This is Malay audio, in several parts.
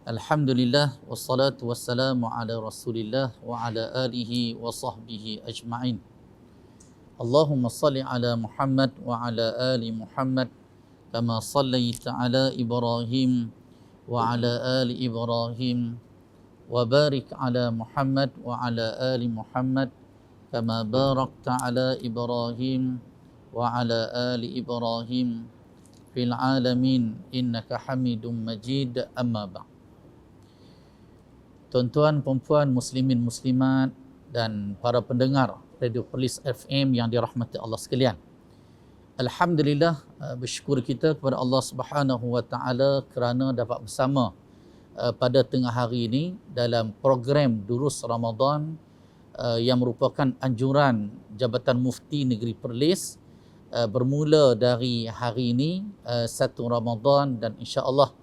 Alhamdulillah wassalatu wassalamu ala Rasulillah wa ala alihi wa sahbihi ajma'in. Allahumma salli ala Muhammad wa ala ali Muhammad kama sallaita ala Ibrahim wa ala ali Ibrahim wa barik ala Muhammad wa ala ali Muhammad kama barakta ala Ibrahim wa ala ali Ibrahim fil alamin innaka Hamidum Majid. Amma ba'd. Tuan-tuan, puan-puan, muslimin, muslimat dan para pendengar Radio Perlis FM yang dirahmati Allah sekalian. Alhamdulillah, bersyukur kita kepada Allah Subhanahu wa taala kerana dapat bersama pada tengah hari ini dalam program Durus Ramadan yang merupakan anjuran Jabatan Mufti Negeri Perlis bermula dari hari ini 1 Ramadan dan insya-Allah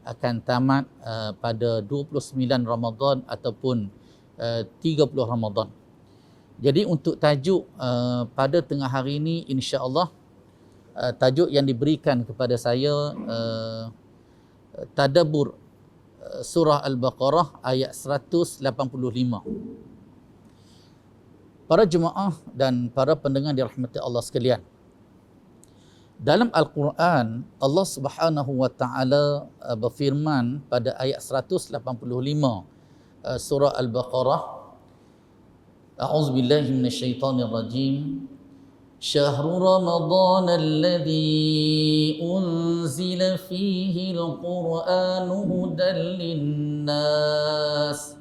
akan tamat pada 29 Ramadan ataupun 30 Ramadan. Jadi untuk tajuk pada tengah hari ini insya-Allah tajuk yang diberikan kepada saya tadabbur surah Al-Baqarah ayat 185. Para jemaah dan para pendengar dirahmati Allah sekalian. Dalam Al-Quran, Allah Subhanahu wa taala berfirman pada ayat 185 surah Al-Baqarah, A'udzubillahi minasyaitonir rajim. Syahrul Ramadan alladzi unzila fihi al-Qur'anu hudan lin-nas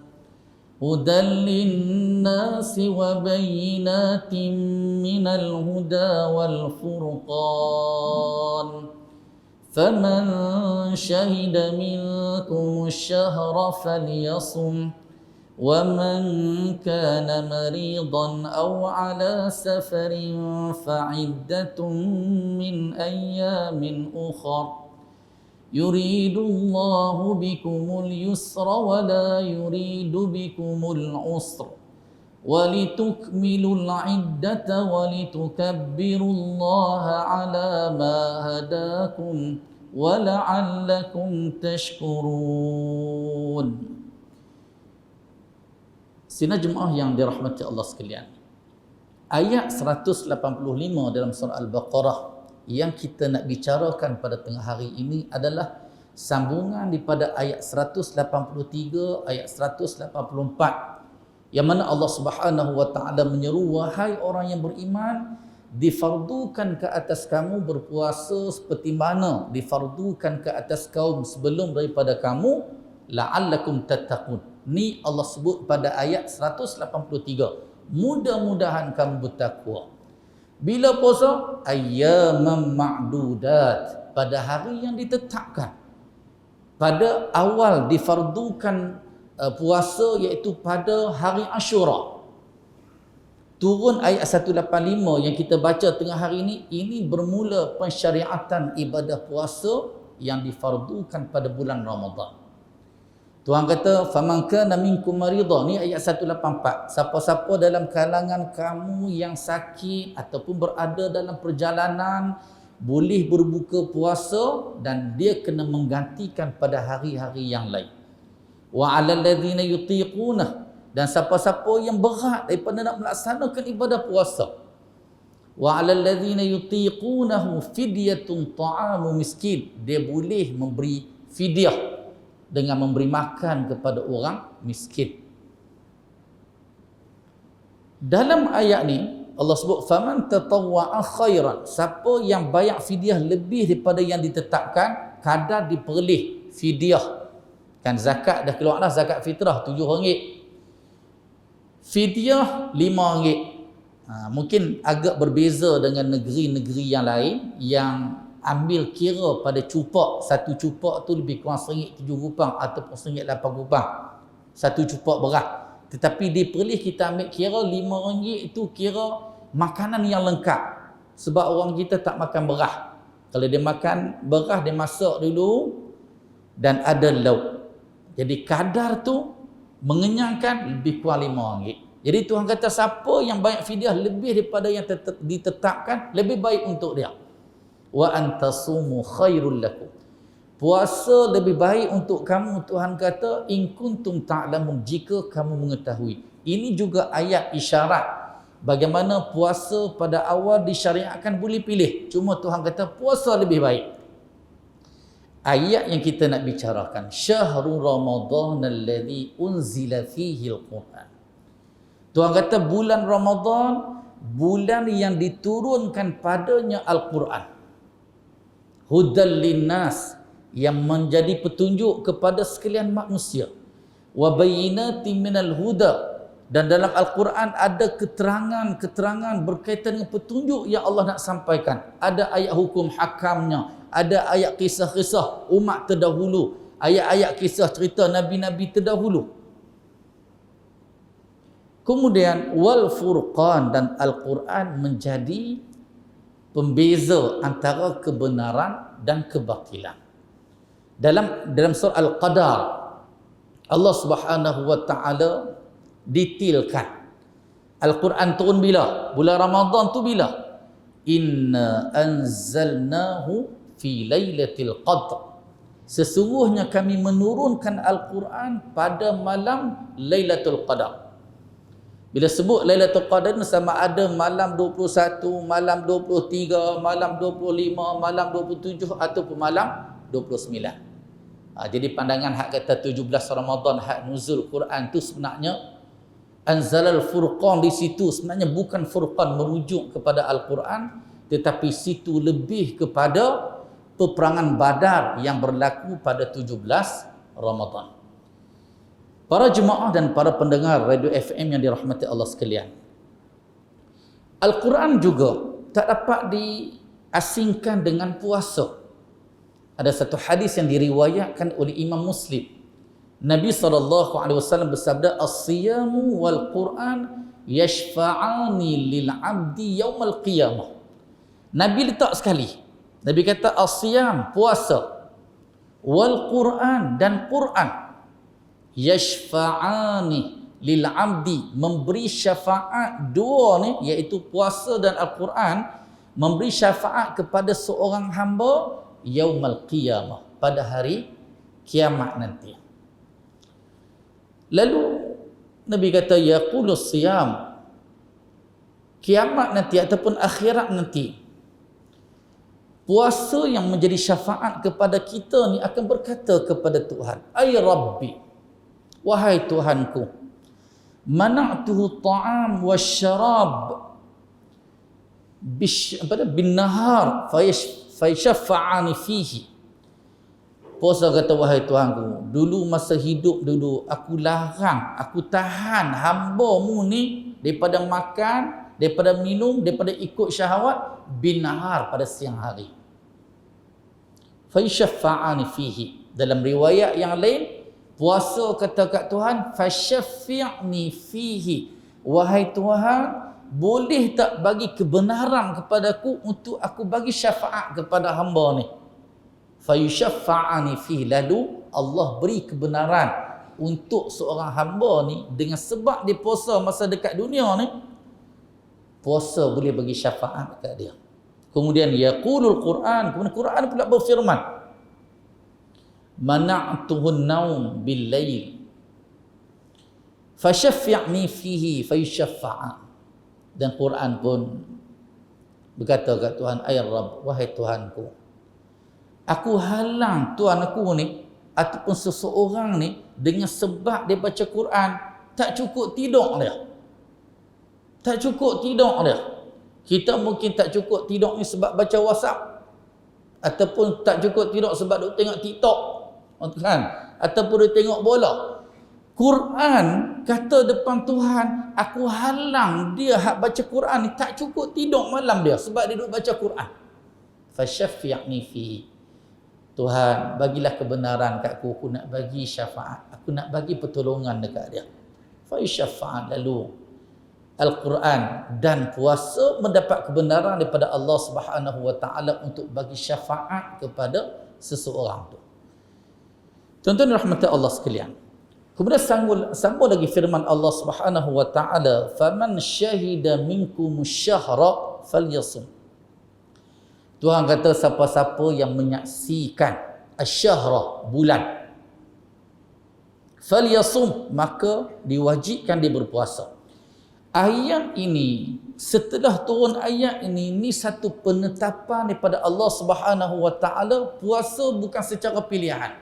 وبينات من الهدى والفرقان فمن شهد منكم الشهر فليصم ومن كان مريضا أو على سفر فعدة من أيام أخر يريد الله بكم اليسر ولا يريد بكم العسر ولتكملوا العدة ولتكبروا الله على ما هداكم ولعلكم تشكرون. Sina jemaah yang dirahmati Allah sekalian, ayat 185 dalam surah Al-Baqarah yang kita nak bicarakan pada tengah hari ini adalah sambungan daripada ayat 183, ayat 184 yang mana Allah Subhanahu wa taala menyeru, wahai orang yang beriman, difardukan ke atas kamu berpuasa seperti mana difardukan ke atas kaum sebelum daripada kamu, la'allakum tattaqun. Ni Allah sebut pada ayat 183, mudah-mudahan kamu bertakwa. Bila puasa? Ayyaman ma'dudat, pada hari yang ditetapkan. Pada awal difardukan puasa iaitu pada hari Ashura. Turun ayat 185 yang kita baca tengah hari ini bermula pensyariatan ibadah puasa yang difardukan pada bulan Ramadan. Tuhan kata, faman kana minkum maridah, ni ayat 184. Siapa-siapa dalam kalangan kamu yang sakit ataupun berada dalam perjalanan boleh berbuka puasa dan dia kena menggantikan pada hari-hari yang lain. Wa 'alal ladzina yutiquna, dan siapa-siapa yang berat daripada nak melaksanakan ibadah puasa. Wa 'alal ladzina yutiqunahu fidyatun ta'amu miskin, dia boleh memberi fidyah dengan memberi makan kepada orang miskin. Dalam ayat ni Allah sebut faman tatawwa'a khairan, siapa yang bayar fidyah lebih daripada yang ditetapkan, kadar diperlih fidyah. Kan zakat dah keluar dah, zakat fitrah RM7. Fidyah RM5. Mungkin agak berbeza dengan negeri-negeri yang lain yang ambil kira pada cupak. Satu cupak tu lebih kurang RM1.07 ataupun RM1.08. Satu cupak beras. Tetapi di Perlis kita ambil kira RM5 itu kira makanan yang lengkap. Sebab orang kita tak makan beras. Kalau dia makan beras, dia masak dulu dan ada lauk. Jadi kadar tu mengenyangkan, lebih kurang RM5. Jadi Tuhan kata siapa yang bayar fidyah lebih daripada yang ditetapkan, lebih baik untuk dia. Wa antasumu khairul lakum. Puasa lebih baik untuk kamu, Tuhan kata, in kuntum ta'lamun, jika kamu mengetahui. Ini juga ayat isyarat bagaimana puasa pada awal disyariatkan boleh pilih. Cuma Tuhan kata puasa lebih baik. Ayat yang kita nak bicarakan, syahrul ramadhan alladhi unzila fihi al-Quran. Tuhan kata bulan Ramadan, bulan yang diturunkan padanya Al-Quran. Hudal linnas, yang menjadi petunjuk kepada sekalian manusia. Wa bayyinatin minal huda, dan dalam Al-Quran ada keterangan-keterangan berkaitan dengan petunjuk yang Allah nak sampaikan. Ada ayat hukum hakamnya, ada ayat kisah-kisah umat terdahulu, ayat-ayat kisah cerita nabi-nabi terdahulu. Kemudian wal furqan, dan Al-Quran menjadi pembeza antara kebenaran dan kebatilan. Dalam surah Al-Qadar, Allah Subhanahu wa taala detailkan Al-Quran turun bila? Bulan Ramadan tu bila? Inna anzalnahu fi lailatul qadr. Sesungguhnya kami menurunkan Al-Quran pada malam Lailatul Qadar. Bila sebut Lailatul Qadar sama ada malam 21, malam 23, malam 25, malam 27 ataupun malam 29. Jadi pandangan hak kata 17 Ramadan hak nuzul Quran tu sebenarnya Anzalal Furqan di situ sebenarnya bukan Furqan merujuk kepada Al-Quran, tetapi situ lebih kepada peperangan Badar yang berlaku pada 17 Ramadan. Para jemaah dan para pendengar Radio FM yang dirahmati Allah sekalian, Al-Quran juga tak dapat diasingkan dengan puasa. Ada satu hadis yang diriwayatkan oleh Imam Muslim. Nabi SAW bersabda, as-siyamu wal Quran yashfa'ani lil 'abdi yaumal qiyamah. Nabi letak sekali. Nabi kata as-siyam, puasa, wal Quran, dan Quran, yashfa'ani lil 'abdi, memberi syafaat. Dua ni iaitu puasa dan Al-Quran memberi syafaat kepada seorang hamba yaumal qiyamah, pada hari kiamat nanti. Lalu Nabi kata yaqulus siyam, kiamat nanti ataupun akhirat nanti, puasa yang menjadi syafaat kepada kita ni akan berkata kepada Tuhan, ay Rabbi, wahai Tuhanku, mana'tuhu ta'am wasyarab bin nahar fayashfa'ani fihi. Puasa kata, wahai Tuhanku, dulu masa hidup dulu aku larang, aku tahan hamba-Mu ni daripada makan, daripada minum, daripada ikut syahwat bin nahar, pada siang hari. Fayashfa'ani fihi. Dalam riwayat yang lain, puasa kata kat Tuhan, fashaffi'ni fihi, wahai Tuhan, boleh tak bagi kebenaran kepadaku untuk aku bagi syafaat kepada hamba ni. Fayushaffa'ani fihi, lalu Allah beri kebenaran untuk seorang hamba ni dengan sebab dia puasa masa dekat dunia ni, puasa boleh bagi syafaat dekat dia. Kemudian yaqulul Quran, kemudian Quran pula berfirman, mana'tuhun naum bil lail fashaffi'ni fihi fayushaffa'a. Dan Quran pun berkata kat Tuhan, ay Rabb, wahai Tuhanku, aku halang tuan aku ni ataupun seseorang ni dengan sebab dia baca Quran tak cukup tidur dia. Tak cukup tidur dia. Kita mungkin tak cukup tidur ni sebab baca WhatsApp, ataupun tak cukup tidur sebab duk tengok TikTok, kan? Ataupun dia tengok bola. Quran kata depan Tuhan, aku halang dia hak baca Quran ni tak cukup tidur malam dia sebab dia duk baca Quran. Fashaffi'ni fi. Tuhan, bagilah kebenaran kat aku nak bagi syafaat, aku nak bagi pertolongan dekat dia. Fa syafa'at, lalu Al-Quran dan puasa mendapat kebenaran daripada Allah Subhanahu wa taala untuk bagi syafaat kepada seseorang tu. Tuan-tuan rahmat Allah sekalian. Kemudian sambung lagi firman Allah Subhanahu wa taala, faman syahida minkum syahra falyasum. Tuhan kata siapa-siapa yang menyaksikan asyahra, bulan. Falyasum, maka diwajibkan dia berpuasa. Ayat ini, setelah turun ayat ini satu penetapan daripada Allah Subhanahu wa taala, puasa bukan secara pilihan.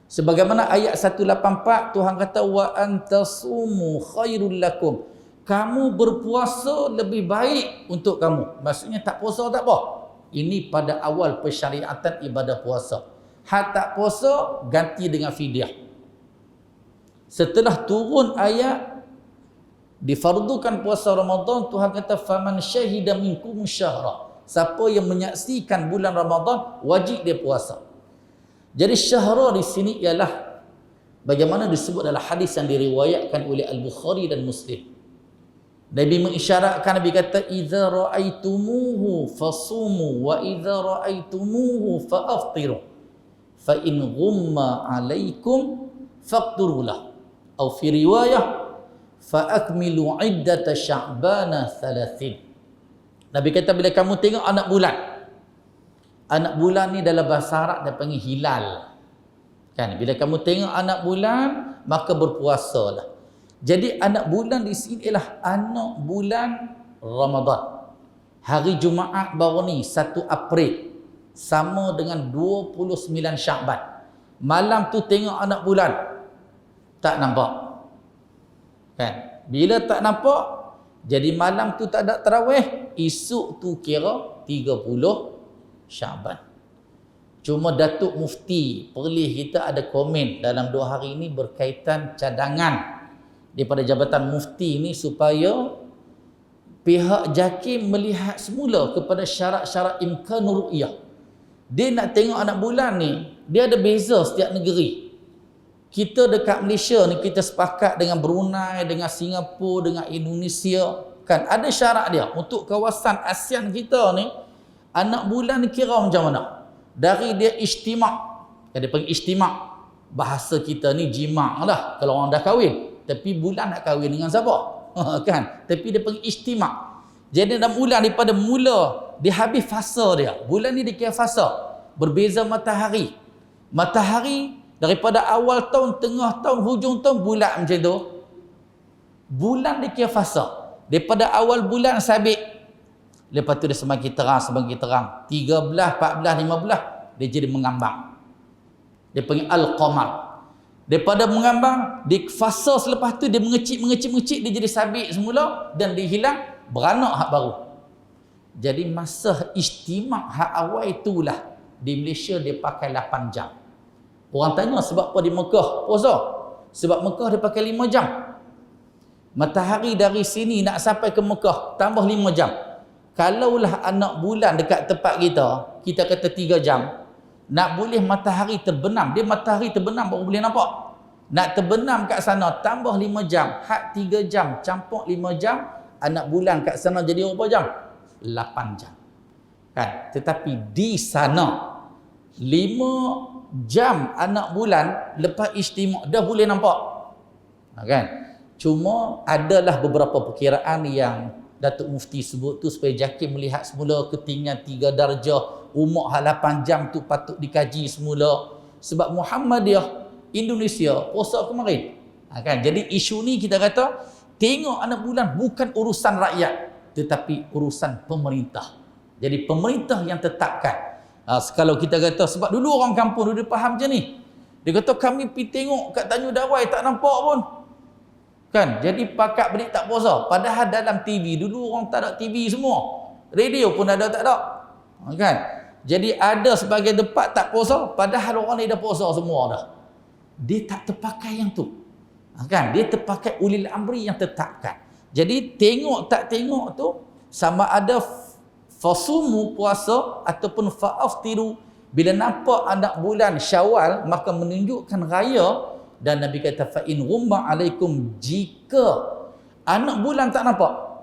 Sebagaimana ayat 184 Tuhan kata wa antasumu khairul lakum. Kamu berpuasa lebih baik untuk kamu. Maksudnya tak puasa tak apa. Ini pada awal persyariatan ibadah puasa. Hak tak puasa ganti dengan fidyah. Setelah turun ayat difardukan puasa Ramadan, Tuhan kata faman syahida minkum syahra. Siapa yang menyaksikan bulan Ramadan wajib dia puasa. Jadi syahra di sini ialah bagaimana disebut dalam hadis yang diriwayatkan oleh Al-Bukhari dan Muslim. Nabi mengisyaratkan, Nabi kata idza ra'aitumuhu fasumu wa idza ra'aitumuhu fa'aftiru fa in ghumma 'alaikum faqdurulah. Atau fi riwayah fa'akmilu iddata sya'bana 30. Nabi kata bila kamu tengok anak bulan ni dalam bahasa Arab dia panggil hilal. Kan, bila kamu tengok anak bulan maka berpuasalah. Jadi anak bulan di sini ialah anak bulan Ramadan. Hari Jumaat baru ni 1 April sama dengan 29 Sya'ban. Malam tu tengok anak bulan tak nampak. Kan? Bila tak nampak, jadi malam tu tak ada tarawih, esok tu kira 30 Sya'ban. Cuma Datuk Mufti Perlis kita ada komen dalam 2 hari ini berkaitan cadangan daripada Jabatan Mufti ini supaya pihak JAKIM melihat semula kepada syarat-syarat imkanur ru'yah. Dia nak tengok anak bulan ni, dia ada beza setiap negeri. Kita dekat Malaysia ni kita sepakat dengan Brunei, dengan Singapura, dengan Indonesia. Kan ada syarat dia. Untuk kawasan ASEAN kita ni, anak bulan ni kira macam mana? Dari dia ijtimak. Dia panggil ijtimak. Bahasa kita ni jima' lah kalau orang dah kahwin. Tapi bulan nak kahwin dengan siapa? Kan? Tapi dia panggil ijtimak. Jadi dalam bulan daripada mula dia habis fasa dia. Bulan ni dia kira fasa. Berbeza matahari. Matahari daripada awal tahun, tengah tahun, hujung tahun bulan macam tu. Bulan dia kira fasa. Daripada awal bulan sabit. Lepas tu dia semakin terang. 13, 14, 15 dia jadi mengambang. Dia panggil al-qamar. Daripada mengambang, di fasa selepas tu dia mengecil dia jadi sabit semula dan dia hilang, beranak hak baru. Jadi masa istimak hak awal itulah di Malaysia dia pakai 8 jam. Orang tanya sebab apa di Mekah puasa? Sebab Mekah dia pakai 5 jam. Matahari dari sini nak sampai ke Mekah tambah 5 jam. Kalaulah anak bulan dekat tempat kita kata 3 jam. Nak boleh matahari terbenam, dia matahari terbenam baru boleh nampak. Nak terbenam kat sana tambah 5 jam. Hak 3 jam campur 5 jam, anak bulan kat sana jadi berapa jam? 8 jam. Kan? Tetapi di sana 5 jam anak bulan lepas istimak dah boleh nampak. Kan? Cuma adalah beberapa perkiraan yang Datuk Mufti sebut tu supaya JAKIM melihat semula ketinggian 3 darjah, umur 8 jam tu patut dikaji semula. Sebab Muhammadiyah Indonesia puasa kemarin. Kan? Jadi isu ni kita kata tengok anak bulan bukan urusan rakyat tetapi urusan pemerintah. Jadi pemerintah yang tetapkan. Kalau kita kata sebab dulu orang kampung dulu faham macam ni. Dia kata kami pergi tengok kat Tanjung Dawai tak nampak pun. Kan? Jadi pakat berik tak puasa. Padahal dalam TV dulu orang tak ada TV semua. Radio pun ada tak ada. Kan? Jadi ada sebagai tempat tak puasa padahal orang ni dah puasa semua dah. Dia tak terpakai yang tu. Kan? Dia terpakai ulil amri yang tetapkan. Jadi tengok tak tengok tu sama ada fasumu puasa ataupun fa'aftiru. Bila nampak anak bulan Syawal maka menunjukkan raya. Dan Nabi kata fa in ghumma alaikum, jika anak bulan tak nampak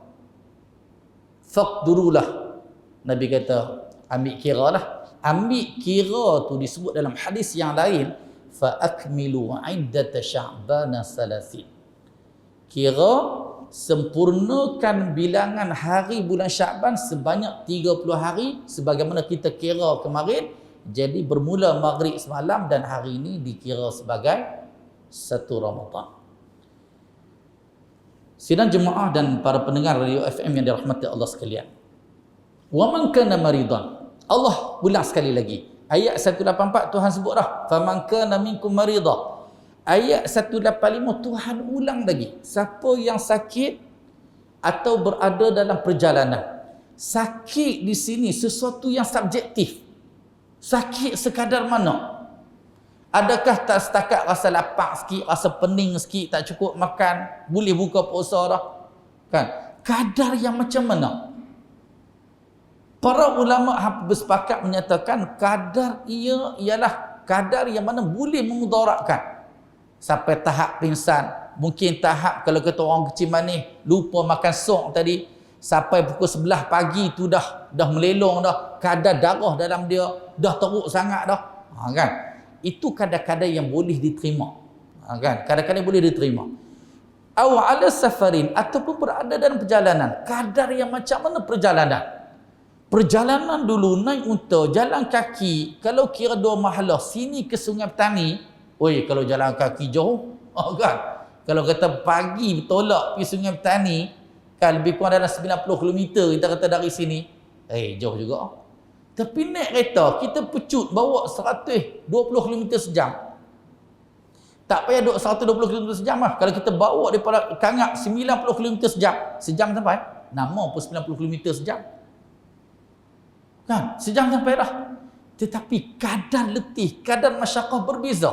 faqdurulah. Nabi kata ambil kira lah. Ambil kira tu disebut dalam hadis yang lain fa akmilu iddata sya'bana 30. Kira sempurnakan bilangan hari bulan Sya'ban sebanyak 30 hari sebagaimana kita kira kemarin Jadi bermula maghrib semalam dan hari ini dikira sebagai 1 Ramadan. Sidang jemaah dan para pendengar radio FM yang dirahmati Allah sekalian. Wa man kana maridan. Allah ulang sekali lagi. Ayat 184 Tuhan sebut dah. Faman kana minkum maridan. Ayat 185 Tuhan ulang lagi. Siapa yang sakit atau berada dalam perjalanan. Sakit di sini sesuatu yang subjektif. Sakit sekadar mana? Adakah tak setakat rasa lapar sikit, rasa pening sikit, tak cukup makan, boleh buka puasa dah? Kan? Kadar yang macam mana? Para ulama bersepakat menyatakan kadar ia ialah kadar yang mana boleh memudaratkan. Sampai tahap pingsan, mungkin tahap kalau kata orang kecil manis, lupa makan sok tadi, sampai pukul 11 pagi tu dah melelong dah, kadar darah dalam dia dah teruk sangat dah. Kan? Itu kadar-kadar yang boleh diterima. Kan? Kadar-kadar boleh diterima. Aw ala safarin, ataupun berada dalam perjalanan. Kadar yang macam mana perjalanan? Perjalanan dulu naik unta, jalan kaki, kalau kira 2 mahalah sini ke Sungai Petani, oi kalau jalan kaki jauh, kan? Kalau kata pagi tolak pergi Sungai Petani, kan lebih kurang dalam 90 km kita kata dari sini. Jauh juga. Tapi naik kereta, kita pecut bawa 120 km sejam. Tak payah duduk 120 km sejam lah. Kalau kita bawa daripada Kangak 90 km sejam. Sejam sampai? Nama pun 90 km sejam. Kan? Sejam sampai dah. Tetapi kadar letih, kadar masyaqqah berbeza.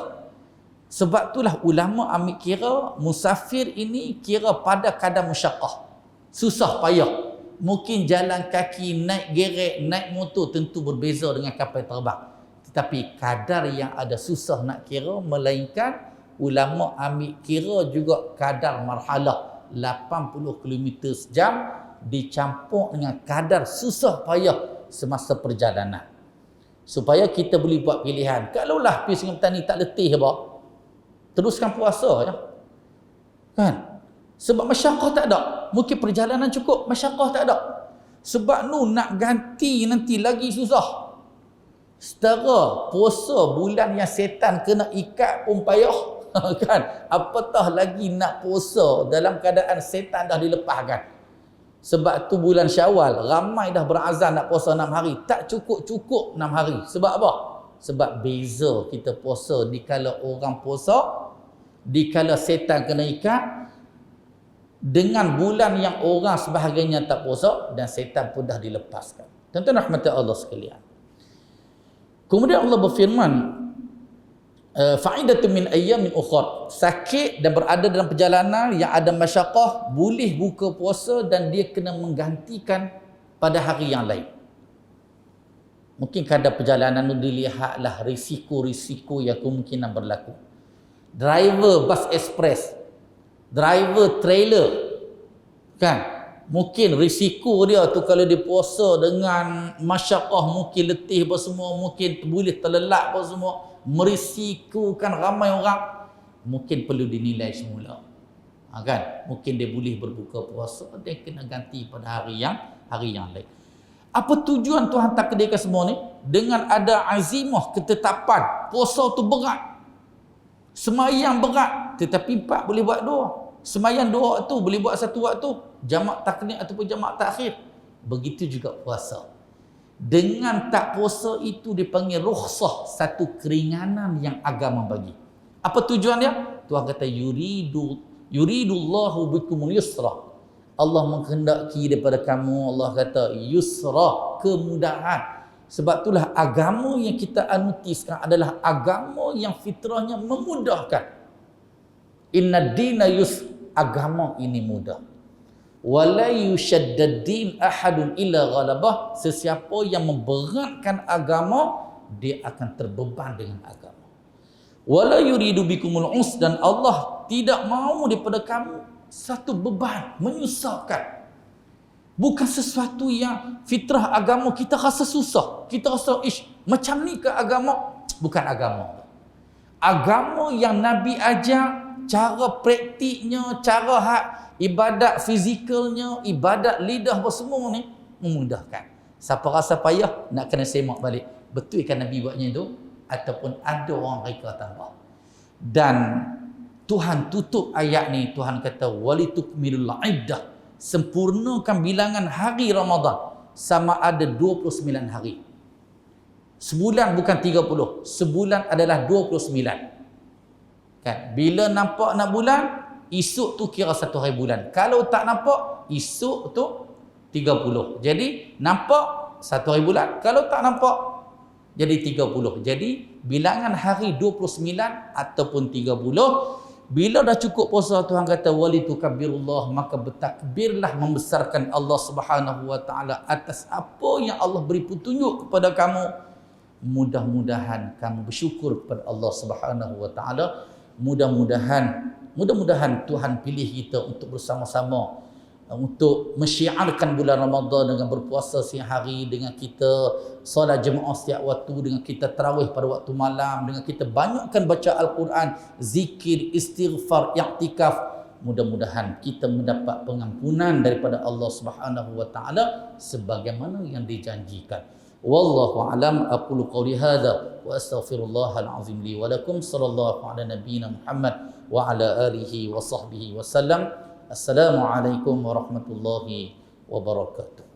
Sebab itulah ulama ambil kira musafir ini kira pada kadar masyaqqah. Susah payah. Mungkin jalan kaki, naik gerek, naik motor tentu berbeza dengan kapal terbang. Tetapi kadar yang ada susah nak kira, melainkan ulama ambil kira juga kadar marhalah 80 km sejam dicampur dengan kadar susah payah semasa perjalanan. Supaya kita boleh buat pilihan. Kalaulah pergi Sungai Petani tak letih apa, teruskan puasa je. Kan? Sebab masyaqqah tak ada. Mungkin perjalanan cukup, masyaqqah tak ada. Sebab nak ganti nanti lagi susah. Setara puasa bulan yang setan kena ikat pun payah. Kan? Apatah lagi nak puasa dalam keadaan setan dah dilepaskan. Sebab tu bulan Syawal, ramai dah berazam nak puasa 6 hari. Tak cukup-cukup 6 hari. Sebab apa? Sebab beza kita puasa dikala orang puasa, dikala setan kena ikat, dengan bulan yang orang sebahagiannya tak puasa dan setan pun dah dilepaskan. Tuan-tuan rahmati Allah sekalian. Kemudian Allah berfirman, fa'idatun min ayyamin ukhra. Sakit dan berada dalam perjalanan yang ada masyaqqah boleh buka puasa dan dia kena menggantikan pada hari yang lain. Mungkin kadar perjalanan itu dilihatlah risiko-risiko yang kemungkinan berlaku. Driver bas ekspres, driver trailer, kan, mungkin risiko dia tu kalau dia puasa dengan masyaqqah, mungkin letih apa semua, mungkin boleh terlelap apa semua, merisikokan ramai orang, mungkin perlu dinilai semula. Kan, mungkin dia boleh berbuka puasa, dia kena ganti pada hari yang lain. Apa tujuan Tuhan takdirkan semua ni? Dengan ada azimah, ketetapan puasa tu berat, semayang berat, tetapi 4 boleh buat 2. Semayang 2 waktu, boleh buat 1 waktu. Jamak takdim ataupun jamak takhir. Begitu juga puasa. Dengan tak puasa itu dipanggil rukhsah, satu keringanan yang agama bagi. Apa tujuan dia? Tuhan kata yuridullahu bikumul yusra. Allah menghendaki daripada kamu, Allah kata yusra, kemudahan. Sebab itulah agama yang kita anuti sekarang adalah agama yang fitrahnya memudahkan. Inna dina agama ini mudah. Wala yushaddad-din ahadun illa ghalabah. Sesiapa yang memberatkan agama, dia akan terbeban dengan agama. Wala yuridu bikumul us, dan Allah tidak mahu daripada kamu satu beban, menyusahkan. Bukan sesuatu yang fitrah agama kita rasa susah. Kita rasa, macam ni ke agama? Bukan agama. Agama yang Nabi ajar, cara praktiknya, cara ibadat fizikalnya, ibadat lidah apa semua ni, memudahkan. Siapa rasa payah, nak kena semak balik. betul kan Nabi buatnya itu ataupun ada orang reka tambah. Dan Tuhan tutup ayat ni, Tuhan kata walitukmilul iddah, sempurnakan bilangan hari Ramadan sama ada 29 hari. Sebulan bukan 30, sebulan adalah 29. Kan? Bila nampak nak bulan, esok tu kira satu hari bulan. Kalau tak nampak, esok tu 30. Jadi nampak satu hari bulan, kalau tak nampak jadi 30. Jadi bilangan hari 29 ataupun 30. Bila dah cukup puasa, Tuhan kata walitukabbirullah, maka bertakbirlah membesarkan Allah Subhanahu wa taala atas apa yang Allah beri petunjuk kepada kamu. Mudah-mudahan kamu bersyukur kepada Allah Subhanahu wa taala. Mudah-mudahan Tuhan pilih kita untuk bersama-sama untuk mensyiarkan bulan Ramadan dengan berpuasa siang hari, dengan kita solat jemaah setiap waktu, dengan kita tarawih pada waktu malam, dengan kita banyakkan baca Al-Quran, zikir, istighfar, i'tikaf. Mudah-mudahan kita mendapat pengampunan daripada Allah Subhanahu wa taala sebagaimana yang dijanjikan. Wallahu alam, aqulu qawli hadza wa astaghfirullahal azim li wa lakum. Sallallahu ala nabiyyina Muhammad wa ala alihi wa sahbihi wasallam. Assalamualaikum warahmatullahi wabarakatuh.